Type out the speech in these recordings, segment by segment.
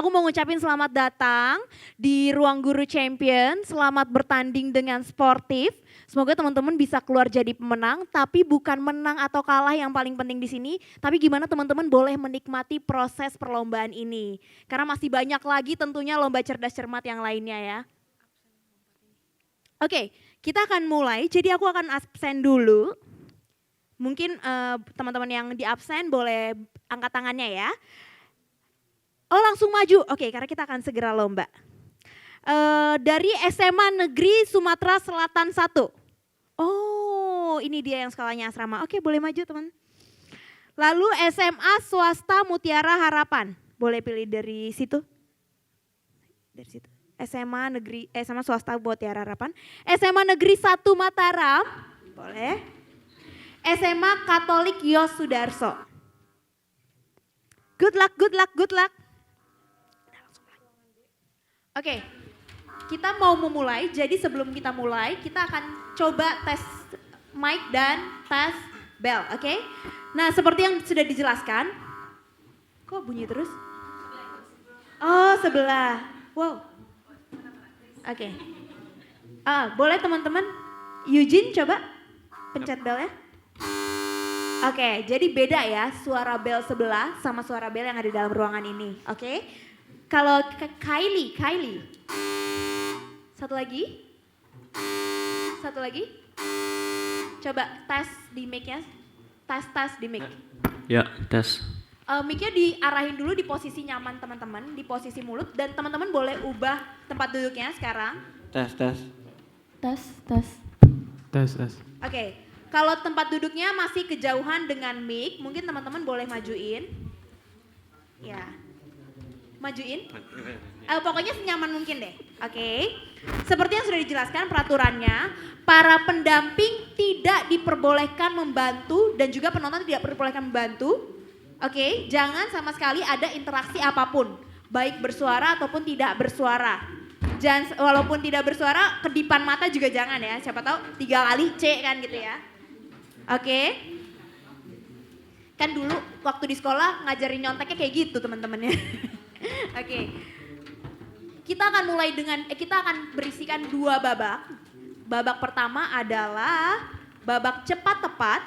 Aku mau ngucapin selamat datang di Ruang Guru Champion. Selamat bertanding dengan sportif. Semoga teman-teman bisa keluar jadi pemenang, tapi bukan menang atau kalah yang paling penting di sini, tapi gimana teman-teman boleh menikmati proses perlombaan ini. Karena masih banyak lagi tentunya lomba cerdas cermat yang lainnya ya. Oke, kita akan mulai. Jadi aku akan absen dulu. Mungkin teman-teman yang di absen boleh angkat tangannya ya. Oh langsung maju, oke karena kita akan segera lomba. Dari SMA Negeri Sumatera Selatan 1. Oh ini dia yang sekolahnya asrama, oke boleh maju teman. Lalu SMA Swasta Mutiara Harapan, boleh pilih dari situ. Dari situ. SMA Swasta Mutiara Harapan. SMA Negeri 1 Mataram, boleh. SMA Katolik Yos Sudarso. Good luck, good luck, good luck. Oke, kita mau memulai, jadi sebelum kita mulai kita akan coba tes mic dan tes bell, oke? Nah seperti yang sudah dijelaskan, kok bunyi terus? Oh sebelah, wow. Oke, boleh teman-teman, Eugene coba pencet bell ya. Oke, jadi beda ya suara bell sebelah sama suara bell yang ada dalam ruangan ini, oke? Kalau Kylie. Satu lagi. Coba tes di mic-nya. Tes di mic. Ya, tes. Mic-nya diarahin dulu di posisi nyaman teman-teman, di posisi mulut. Dan teman-teman boleh ubah tempat duduknya sekarang. Tes. Oke, kalau tempat duduknya masih kejauhan dengan mic, mungkin teman-teman boleh majuin. Ya. Majuin, pokoknya senyaman mungkin deh, oke. Seperti yang sudah dijelaskan peraturannya, para pendamping tidak diperbolehkan membantu dan juga penonton tidak diperbolehkan membantu, oke. Jangan sama sekali ada interaksi apapun, baik bersuara ataupun tidak bersuara. Jangan, walaupun tidak bersuara, kedipan mata juga jangan ya, siapa tahu 3 kali C kan gitu ya, oke. Kan dulu waktu di sekolah ngajarin nyonteknya kayak gitu teman-temannya. Oke, kita akan berisikan 2 babak. Babak pertama adalah babak cepat tepat.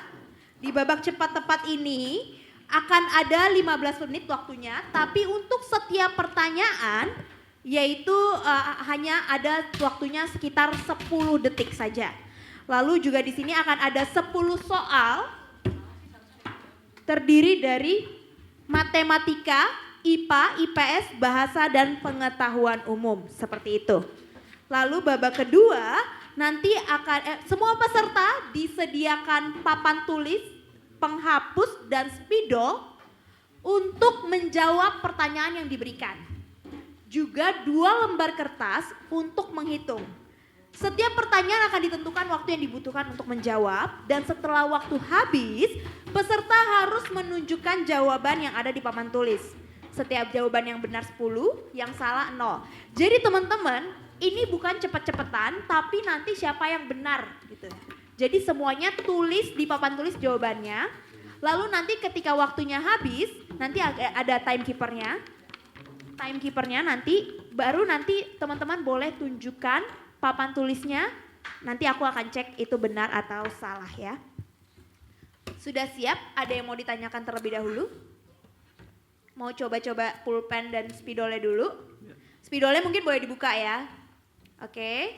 Di babak cepat tepat ini akan ada 15 menit waktunya, tapi untuk setiap pertanyaan yaitu hanya ada waktunya sekitar 10 detik saja. Lalu juga di sini akan ada 10 soal terdiri dari matematika, IPA, IPS, bahasa dan pengetahuan umum, seperti itu. Lalu babak kedua, nanti akan semua peserta disediakan papan tulis, penghapus dan spidol untuk menjawab pertanyaan yang diberikan. Juga 2 lembar kertas untuk menghitung. Setiap pertanyaan akan ditentukan waktu yang dibutuhkan untuk menjawab dan setelah waktu habis, peserta harus menunjukkan jawaban yang ada di papan tulis. Setiap jawaban yang benar 10, yang salah 0. Jadi teman-teman, ini bukan cepet-cepetan, tapi nanti siapa yang benar gitu. Jadi semuanya tulis di papan tulis jawabannya. Lalu nanti ketika waktunya habis, nanti ada timekeepernya. Timekeepernya baru nanti teman-teman boleh tunjukkan papan tulisnya. Nanti aku akan cek itu benar atau salah ya. Sudah siap? Ada yang mau ditanyakan terlebih dahulu? Mau coba-coba pulpen dan spidolnya dulu. Spidolnya mungkin boleh dibuka ya. Oke.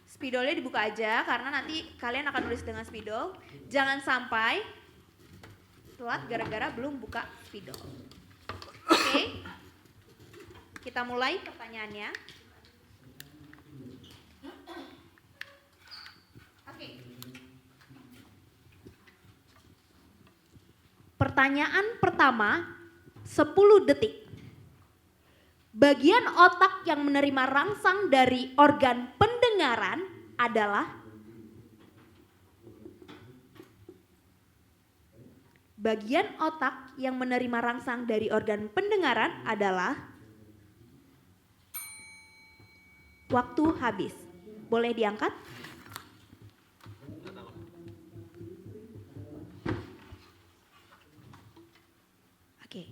Spidolnya dibuka aja karena nanti kalian akan nulis dengan spidol. Jangan sampai telat gara-gara belum buka spidol. Oke. Kita mulai pertanyaannya. Oke. Pertanyaan pertama, 10 detik. Bagian otak yang menerima rangsang dari organ pendengaran adalah bagian otak yang menerima rangsang dari organ pendengaran adalah waktu habis. Boleh diangkat? Oke.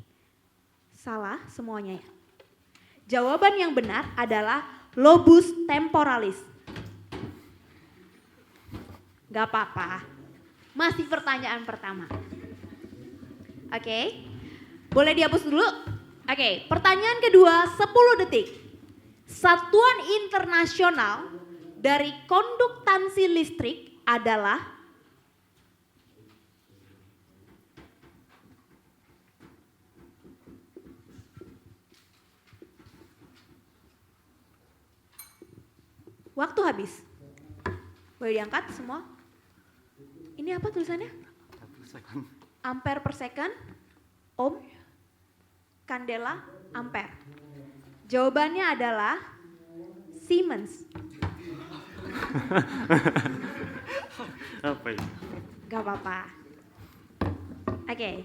Salah semuanya ya. Jawaban yang benar adalah lobus temporalis. Gak apa-apa. Masih pertanyaan pertama. Oke. Boleh dihapus dulu? Oke, pertanyaan kedua 10 detik. Satuan internasional dari konduktansi listrik adalah waktu habis. Boleh diangkat semua? Ini apa tulisannya? Ampere per second, ohm, kandela, ampere. Jawabannya adalah Siemens. Apa itu? Gak apa-apa. Oke,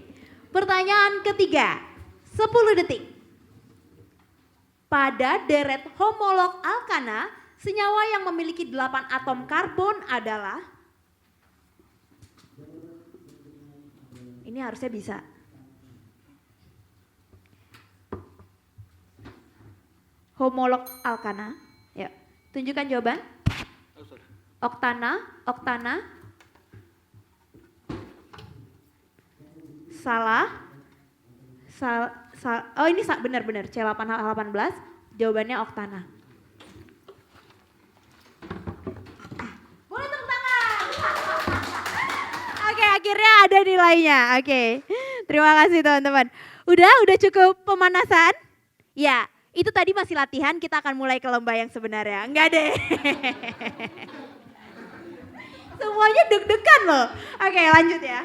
pertanyaan ketiga, 10 detik. Pada deret homolog alkana, senyawa yang memiliki 8 atom karbon adalah, ini harusnya bisa. Homolog alkana, yuk tunjukkan jawaban. Oktana, oktana. Salah. Oh ini benar-benar C8H18, jawabannya oktana. Boleh tepuk tangan. Oke, akhirnya ada nilainya. Oke. Terima kasih teman-teman. Udah cukup pemanasan? Ya, itu tadi masih latihan, kita akan mulai ke lomba yang sebenarnya. Enggak deh. Semuanya deg-degan loh. Oke, lanjut ya.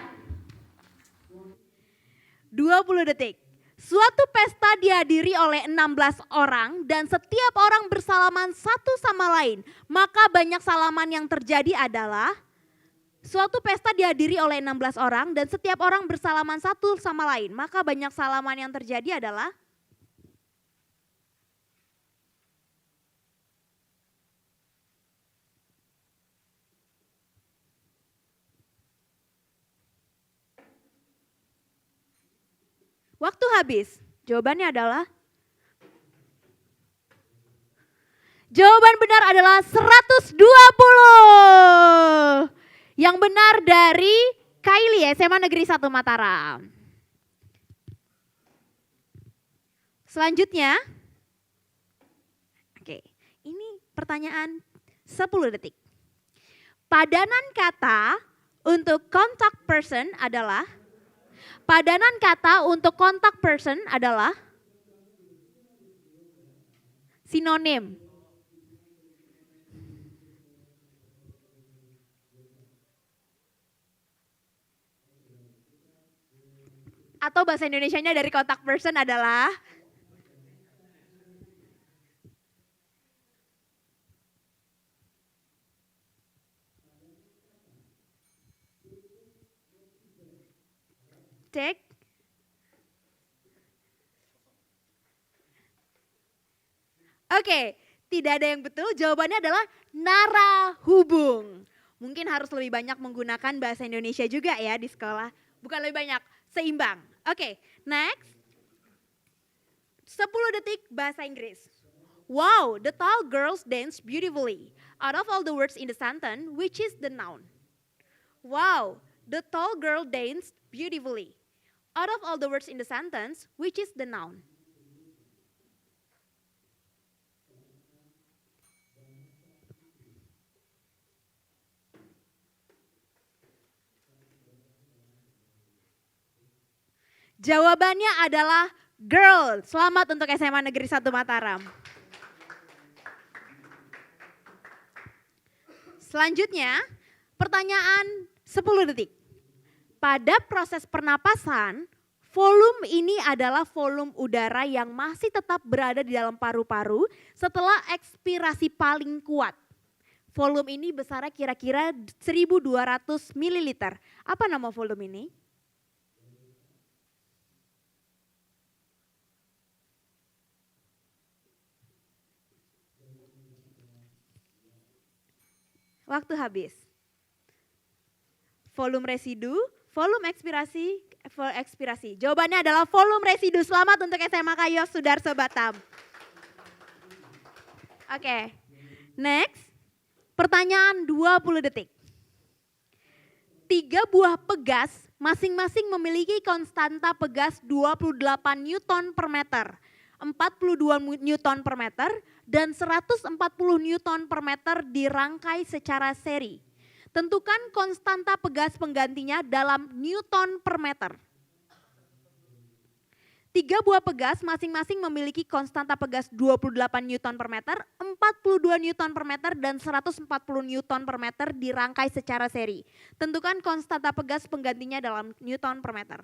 20 detik. Suatu pesta dihadiri oleh 16 orang dan setiap orang bersalaman satu sama lain. Maka banyak salaman yang terjadi adalah, suatu pesta dihadiri oleh 16 orang dan setiap orang bersalaman satu sama lain. Maka banyak salaman yang terjadi adalah, waktu habis. Jawabannya adalah, jawaban benar adalah 120. Yang benar dari Kylie, SMA Negeri 1 Mataram. Selanjutnya, oke, ini pertanyaan 10 detik. Padanan kata untuk contact person adalah, padanan kata untuk contact person adalah sinonim. Atau bahasa Indonesianya dari contact person adalah cek. Oke, tidak ada yang betul. Jawabannya adalah narahubung. Mungkin harus lebih banyak menggunakan bahasa Indonesia juga ya di sekolah. Bukan lebih banyak, seimbang. Oke, next. 10 detik bahasa Inggris. Wow, the tall girls dance beautifully. Out of all the words in the sentence, which is the noun? Wow, the tall girl danced beautifully. Out of all the words in the sentence, which is the noun? Jawabannya adalah girl. Selamat untuk SMA Negeri 1 Mataram. Selanjutnya, pertanyaan 10 detik. Pada proses pernapasan, volume ini adalah volume udara yang masih tetap berada di dalam paru-paru setelah ekspirasi paling kuat. Volume ini besarnya kira-kira 1.200 ml. Apa nama volume ini? Waktu habis. Volume residu, volume ekspirasi. Jawabannya adalah volume residu. Selamat untuk SMA Kayos Sudarso Batam. Oke. Next. Pertanyaan 20 detik. 3 buah pegas masing-masing memiliki konstanta pegas 28 Newton per meter, 42 Newton per meter, dan 140 Newton per meter dirangkai secara seri. Tentukan konstanta pegas penggantinya dalam Newton per meter. 3 buah pegas masing-masing memiliki konstanta pegas 28 Newton per meter, 42 Newton per meter, dan 140 Newton per meter dirangkai secara seri. Tentukan konstanta pegas penggantinya dalam Newton per meter.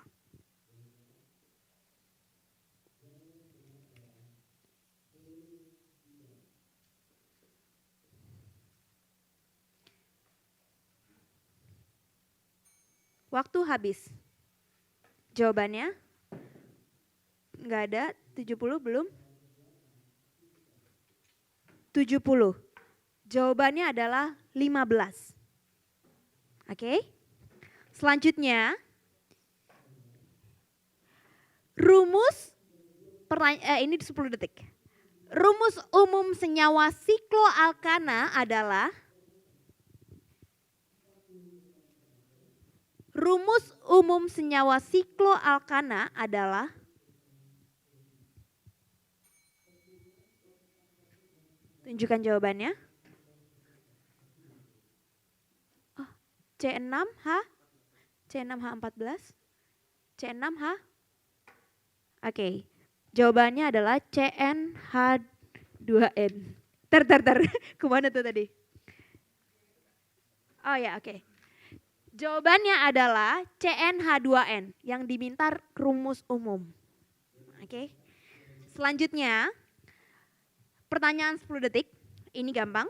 Waktu habis. Jawabannya? Enggak ada, 70 belum? 70. Jawabannya adalah 15. Oke. Selanjutnya, rumus, ini 10 detik. Rumus umum senyawa sikloalkana adalah, rumus umum senyawa sikloalkana adalah tunjukkan jawabannya. Oh, C6H, C6H14, C6H. Oke, jawabannya adalah CnH2n. Ter. Kemana tuh tadi? Oh ya, oke. Jawabannya adalah CnH2n yang diminta rumus umum. Oke. Selanjutnya, pertanyaan 10 detik, ini gampang.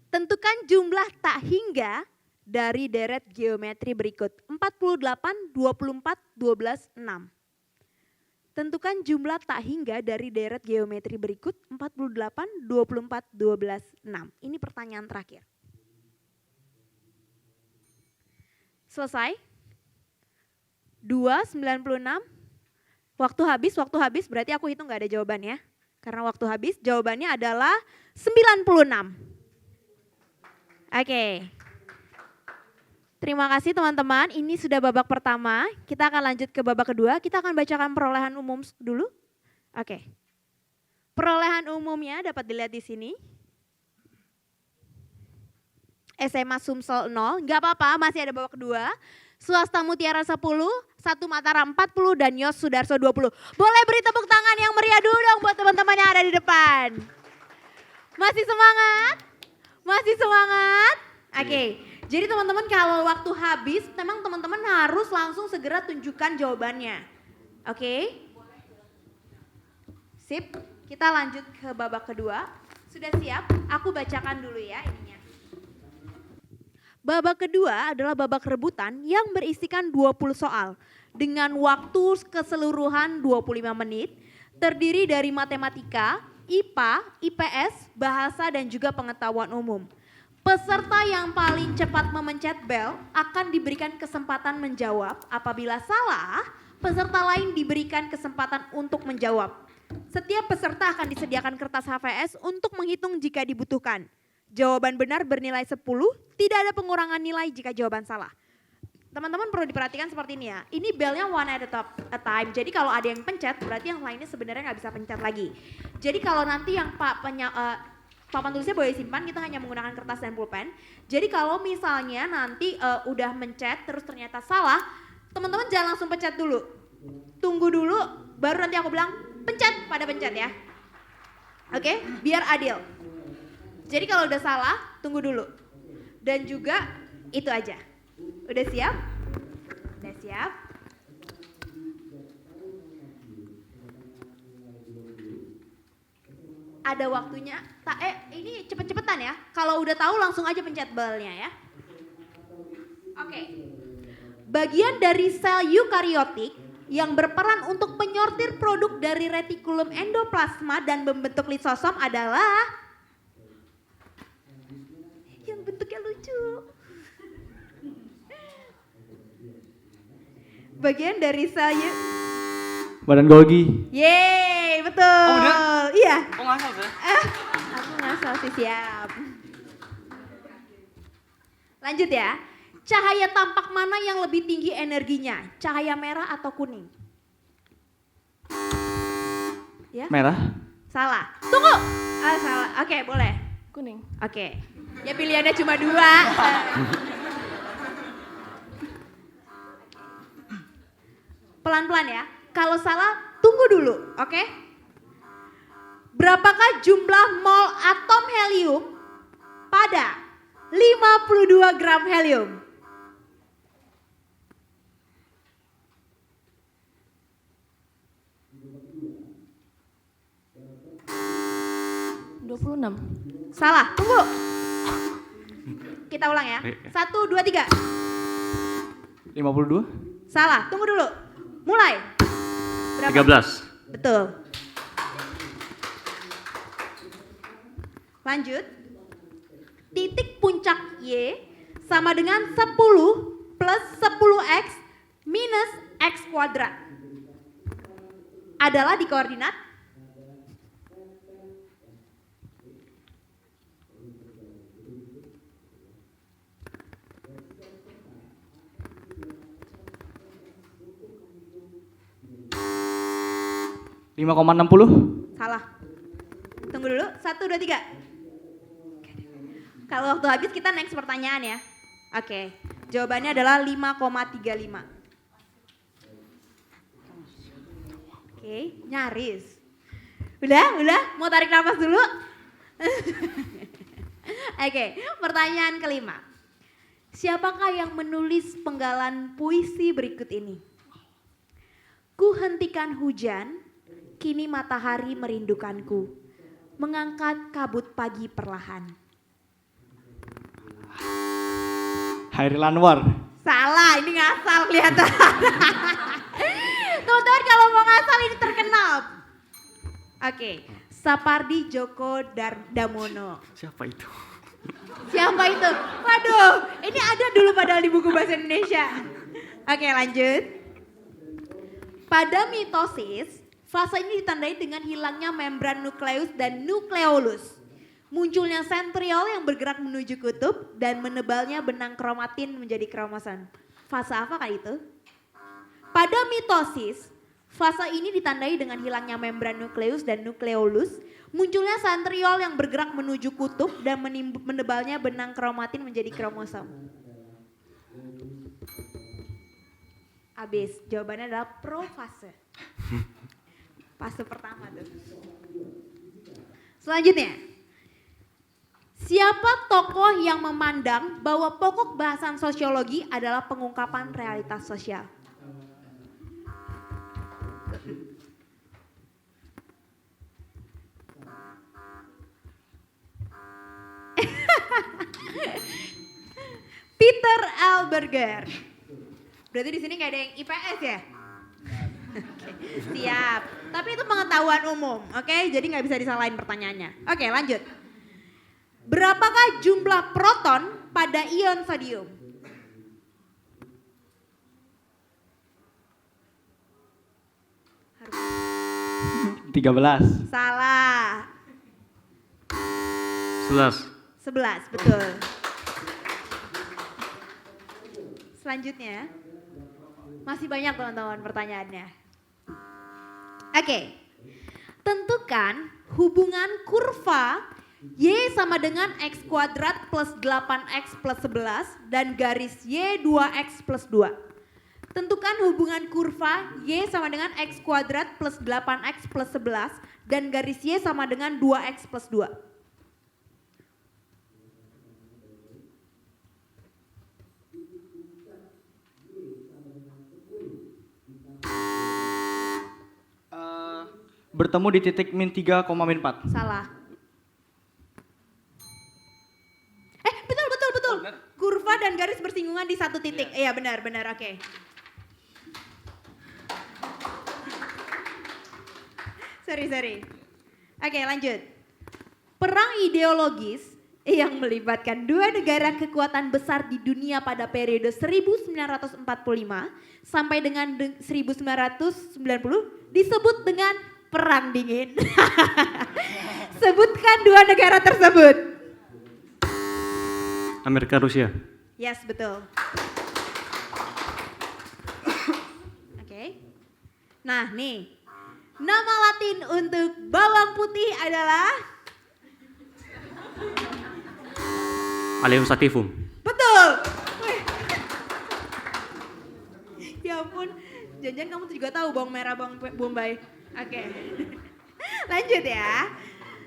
Tentukan jumlah tak hingga dari deret geometri berikut. 48, 24, 12, 6. Tentukan jumlah tak hingga dari deret geometri berikut. 48, 24, 12, 6. Ini pertanyaan terakhir. Selesai. 2,96. Waktu habis berarti aku hitung gak ada jawabannya. Karena waktu habis, jawabannya adalah 96. Oke. Terima kasih teman-teman, ini sudah babak pertama. Kita akan lanjut ke babak kedua, kita akan bacakan perolehan umum dulu. Oke. Perolehan umumnya dapat dilihat di sini. SMA Sumsel 0, nggak apa-apa, masih ada babak kedua. Swasta Mutiara 10, Satu Mataram 40, dan Yos Sudarso 20. Boleh beri tepuk tangan yang meriah dulu dong buat teman-teman yang ada di depan. Masih semangat? Masih semangat? Oke, jadi teman-teman kalau waktu habis, memang teman-teman harus langsung segera tunjukkan jawabannya. Oke? Sip, kita lanjut ke babak kedua. Sudah siap? Aku bacakan dulu ya ininya. Babak kedua adalah babak rebutan yang berisikan 20 soal dengan waktu keseluruhan 25 menit, terdiri dari matematika, IPA, IPS, bahasa dan juga pengetahuan umum. Peserta yang paling cepat memencet bel akan diberikan kesempatan menjawab. Apabila salah, peserta lain diberikan kesempatan untuk menjawab. Setiap peserta akan disediakan kertas HVS untuk menghitung jika dibutuhkan. Jawaban benar bernilai 10, tidak ada pengurangan nilai jika jawaban salah. Teman-teman perlu diperhatikan seperti ini ya, ini belnya one at a time, jadi kalau ada yang pencet berarti yang lainnya sebenarnya nggak bisa pencet lagi. Jadi kalau nanti yang papan tulisnya boleh simpan, kita hanya menggunakan kertas dan pulpen. Jadi kalau misalnya nanti udah mencet terus ternyata salah, teman-teman jangan langsung pencet dulu. Tunggu dulu, baru nanti aku bilang pencet, pada pencet ya. Oke, biar adil. Jadi kalau udah salah, tunggu dulu. Dan juga itu aja. Udah siap? Udah siap? Ada waktunya. Ini cepet-cepetan ya. Kalau udah tahu langsung aja pencet belnya ya. Oke. Bagian dari sel eukariotik yang berperan untuk menyortir produk dari retikulum endoplasma dan membentuk lisosom adalah yang bentuknya lucu. Bagian dari sel Badan Golgi. Yeay, betul. Oh, udah? Iya. Oh, nggak tahu, Aku Sosis siap. Lanjut ya. Cahaya tampak mana yang lebih tinggi energinya? Cahaya merah atau kuning? Ya? Merah. Salah. Tunggu. Ah, salah. Oke, boleh. Kuning. Oke. Ya pilihannya cuma 2. Pelan-pelan ya. Kalau salah, tunggu dulu, oke? Berapakah jumlah mol atom helium pada 52 gram helium? 26. Salah, tunggu. Kita ulang ya. 1, 2, 3. 52. Salah, tunggu dulu. Mulai. Berapa? 13. Betul. Lanjut. Titik puncak Y sama dengan 10 plus 10x minus x kuadrat. Adalah di koordinat 5,60. salah. Tunggu dulu. 1, 2, 3. Kalau waktu habis kita next pertanyaan ya. Oke. Jawabannya adalah 5,35. Oke, nyaris. Udah, mau tarik nafas dulu? Oke, pertanyaan kelima. Siapakah yang menulis penggalan puisi berikut ini? Ku hentikan hujan, kini matahari merindukanku, mengangkat kabut pagi perlahan. Hairil Anwar. Salah, ini ngasal kelihatan. Teman-teman kalau mau ngasal ini terkenal. Oke, Sapardi Djoko Damono. Siapa itu? Siapa itu? Waduh, ini ada dulu padahal di buku bahasa Indonesia. Oke, lanjut. Pada mitosis, fase ini ditandai dengan hilangnya membran nukleus dan nukleolus. Munculnya sentriol yang bergerak menuju kutub dan menebalnya benang kromatin menjadi kromosom. Fase apa kah itu? Pada mitosis, fase ini ditandai dengan hilangnya membran nukleus dan nukleolus, munculnya sentriol yang bergerak menuju kutub dan menebalnya benang kromatin menjadi kromosom. Habis, jawabannya adalah profase. Fase pertama tuh. Selanjutnya. Siapa tokoh yang memandang bahwa pokok bahasan sosiologi adalah pengungkapan realitas sosial? Peter L. Berger. Berarti di sini nggak ada yang IPS ya? Oke, siap. Tapi itu pengetahuan umum, oke? Jadi nggak bisa disalahin pertanyaannya. Oke, lanjut. Berapakah jumlah proton pada ion sodium? Harus. 13. Salah. 11. 11, betul. Selanjutnya, masih banyak teman-teman pertanyaannya. Oke, tentukan hubungan kurva Y sama dengan X kuadrat plus 8X plus 11 dan garis Y 2X plus 2. Tentukan hubungan kurva Y sama dengan X kuadrat plus 8X plus 11 dan garis Y sama dengan 2X plus 2. Bertemu di titik min 3,4. Salah. Betul. Kurva dan garis bersinggungan di satu titik. Iya benar, oke. Sorry. Oke, lanjut. Perang ideologis yang melibatkan dua negara kekuatan besar di dunia pada periode 1945 sampai dengan 1990 disebut dengan Perang dingin. Sebutkan 2 negara tersebut. Amerika, Rusia. Yes, betul. Oke. Nah, nih. Nama Latin untuk bawang putih adalah? Allium sativum. Betul. Wih. Ya ampun, jangan kamu tuh juga tahu bawang merah, bawang bombay. Oke. Lanjut ya.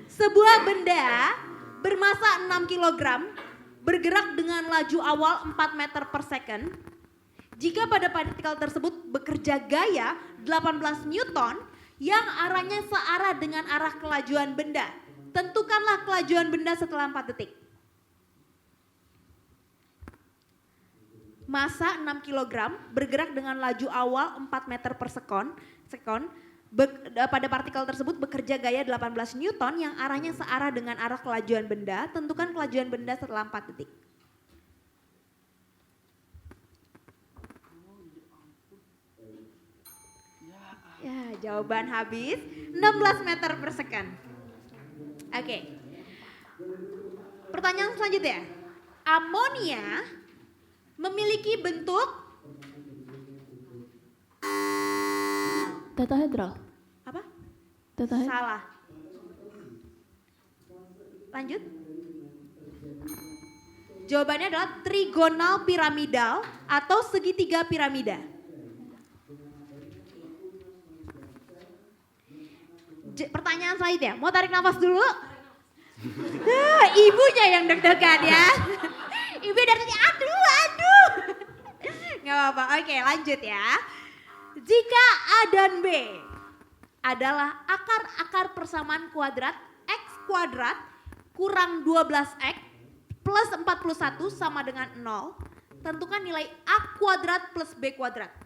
Sebuah benda bermasa 6 kg bergerak dengan laju awal 4 meter per second. Jika pada partikel tersebut bekerja gaya 18 Newton yang arahnya searah dengan arah kelajuan benda. Tentukanlah kelajuan benda setelah 4 detik. Massa 6 kg bergerak dengan laju awal 4 meter per sekon. Pada partikel tersebut bekerja gaya 18 Newton yang arahnya searah dengan arah kelajuan benda. Tentukan kelajuan benda setelah 4 detik. Ya, jawaban habis 16 meter per second. Oke. Pertanyaan selanjutnya. Amonia memiliki bentuk Tetahedral. apa? Tetahedral. Salah. Lanjut. Jawabannya adalah trigonal piramidal atau segitiga piramida. Pertanyaan selanjutnya, mau tarik nafas dulu? Ibunya yang deg-degan ya. Ibu dari tadi aduh. Gak apa-apa, oke lanjut ya. Jika A dan B adalah akar-akar persamaan kuadrat X kuadrat kurang 12X plus 41 sama dengan 0, tentukan nilai A kuadrat plus B kuadrat.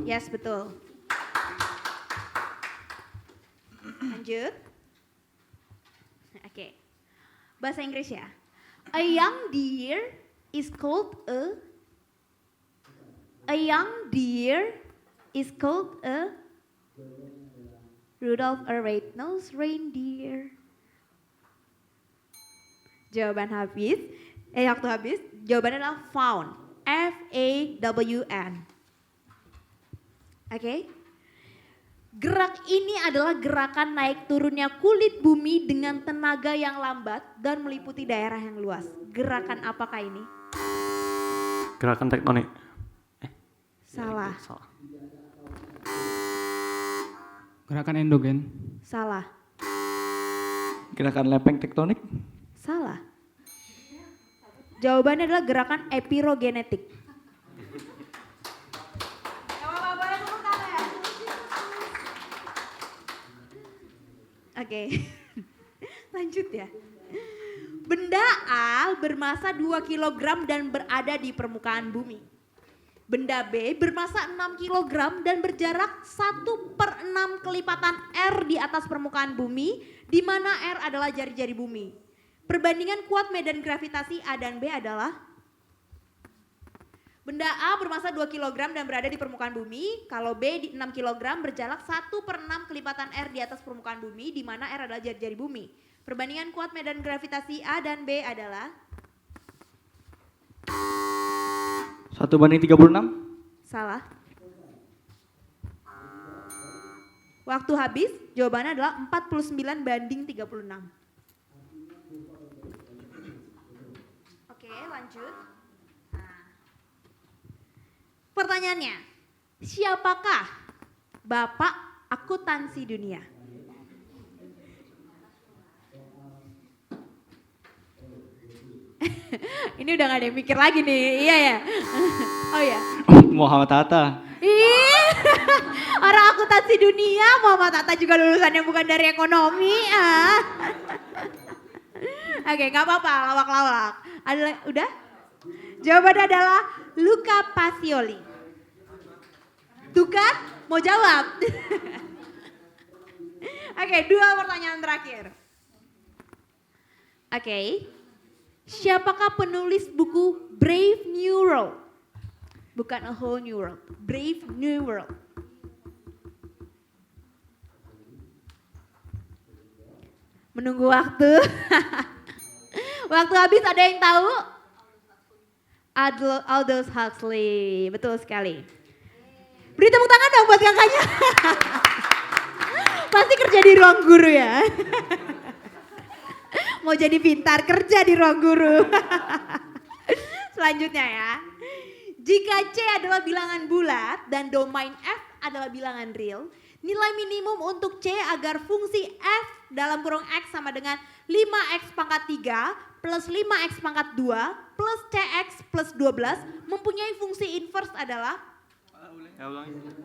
Yes, betul. Lanjut. Oke. Bahasa Inggris ya. A young deer is called a Rudolph a red-nosed reindeer. Jawaban habis. Waktu habis. Jawabannya adalah fawn. FAWN. Oke. Gerak ini adalah gerakan naik turunnya kulit bumi dengan tenaga yang lambat dan meliputi daerah yang luas. Gerakan apakah ini? Gerakan tektonik. Salah. Salah. Gerakan endogen. Salah. Gerakan lempeng tektonik. Salah. Jawabannya adalah gerakan epirogenetik. Oke. Lanjut ya. Benda A bermasa 2 kg dan berada di permukaan bumi. Benda B bermasa 6 kg dan berjarak 1/6 kelipatan R di atas permukaan bumi, di mana R adalah jari-jari bumi. Perbandingan kuat medan gravitasi A dan B adalah? Benda A bermasa 2 kg dan berada di permukaan bumi, kalau B di 6 kg berjarak 1/6 kelipatan R di atas permukaan bumi, di mana R adalah jari-jari bumi. Perbandingan kuat medan gravitasi A dan B adalah? 1/36. Salah. Waktu habis, jawabannya adalah 49/36. Oke, lanjut. Nah. Pertanyaannya, siapakah Bapak akuntansi dunia? Ini udah gak ada yang mikir lagi nih, iya ya? Oh ya. Muhammad Hatta. Ih, orang akuntansi dunia, Muhammad Hatta juga lulusannya bukan dari ekonomi. Oke, gak apa-apa, lawak-lawak. Udah? Jawabannya adalah Luca Pacioli. Tuh kan, mau jawab. Oke, 2 pertanyaan terakhir. Oke, siapakah penulis buku Brave New World? Bukan A Whole New World, Brave New World. Menunggu waktu. Waktu habis, ada yang tahu? Aldous Huxley, betul sekali. Beri tepuk tangan dong buat kakaknya. Pasti kerja di ruang guru ya. Mau jadi pintar, kerja di ruang guru. Selanjutnya ya. Jika C adalah bilangan bulat dan domain F adalah bilangan real, nilai minimum untuk C agar fungsi F dalam kurung X sama dengan 5X pangkat 3 plus 5X pangkat 2 plus CX plus 12 mempunyai fungsi inverse adalah?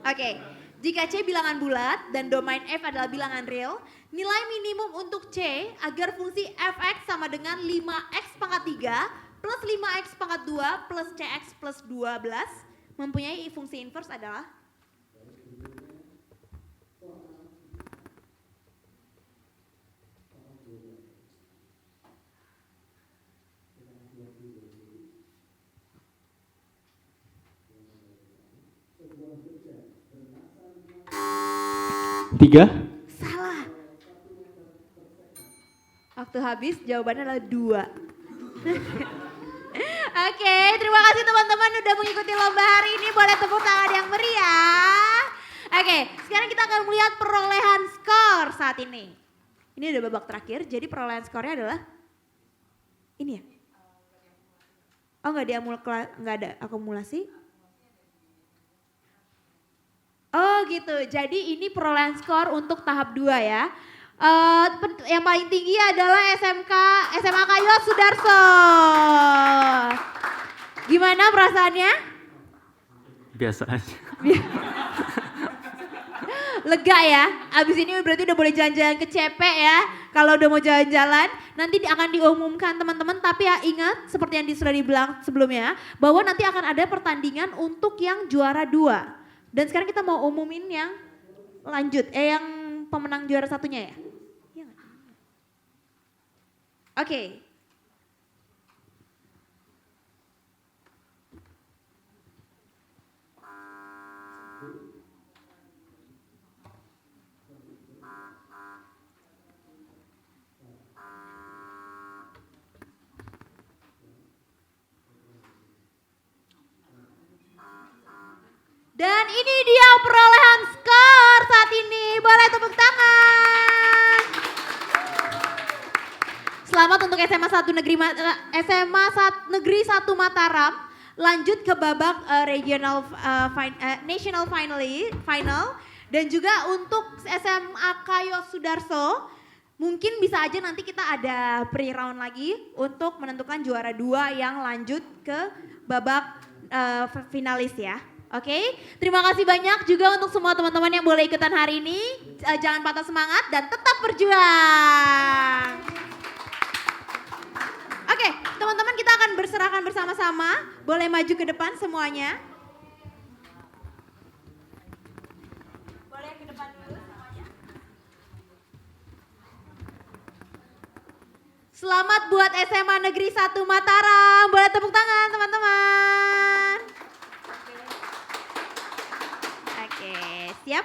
Oke, jika C bilangan bulat dan domain F adalah bilangan real, nilai minimum untuk C agar fungsi Fx sama dengan 5X pangkat 3 plus 5X pangkat 2 plus CX plus 12 mempunyai fungsi inverse adalah? Tiga. Salah. Waktu habis jawabannya adalah 2. Oke, terima kasih teman-teman udah mengikuti lomba hari ini. Boleh tepuk tangan yang meriah. Oke, sekarang kita akan melihat perolehan skor saat ini. Ini udah babak terakhir, jadi perolehan skornya adalah ini ya? Oh nggak ada akumulasi? Oh gitu, jadi ini perolehan skor untuk tahap 2 ya. Yang paling tinggi adalah SMA Kayo Sudarso. Gimana perasaannya? Biasa aja. Lega ya, abis ini berarti udah boleh jalan-jalan ke CP ya. Kalau udah mau jalan-jalan, nanti akan diumumkan teman-teman. Tapi ya ingat, seperti yang sudah dibilang sebelumnya, bahwa nanti akan ada pertandingan untuk yang juara 2. Dan sekarang kita mau umumin yang lanjut, yang pemenang juara satunya ya? Iya nggak? Oke. Dan ini dia perolehan skor saat ini. Boleh tepuk tangan. Selamat untuk SMA 1 Negeri 1 Mataram. Lanjut ke babak national final. Dan juga untuk SMA Kayo Sudarso. Mungkin bisa aja nanti kita ada pre-round lagi untuk menentukan juara 2 yang lanjut ke babak finalis ya. Oke, terima kasih banyak juga untuk semua teman-teman yang boleh ikutan hari ini. Jangan patah semangat dan tetap berjuang. Oke, teman-teman kita akan berserahkan bersama-sama. Boleh maju ke depan semuanya. Boleh ke depan dulu semuanya. Selamat buat SMA Negeri 1 Mataram. Boleh tepuk tangan teman-teman. Oke, siap?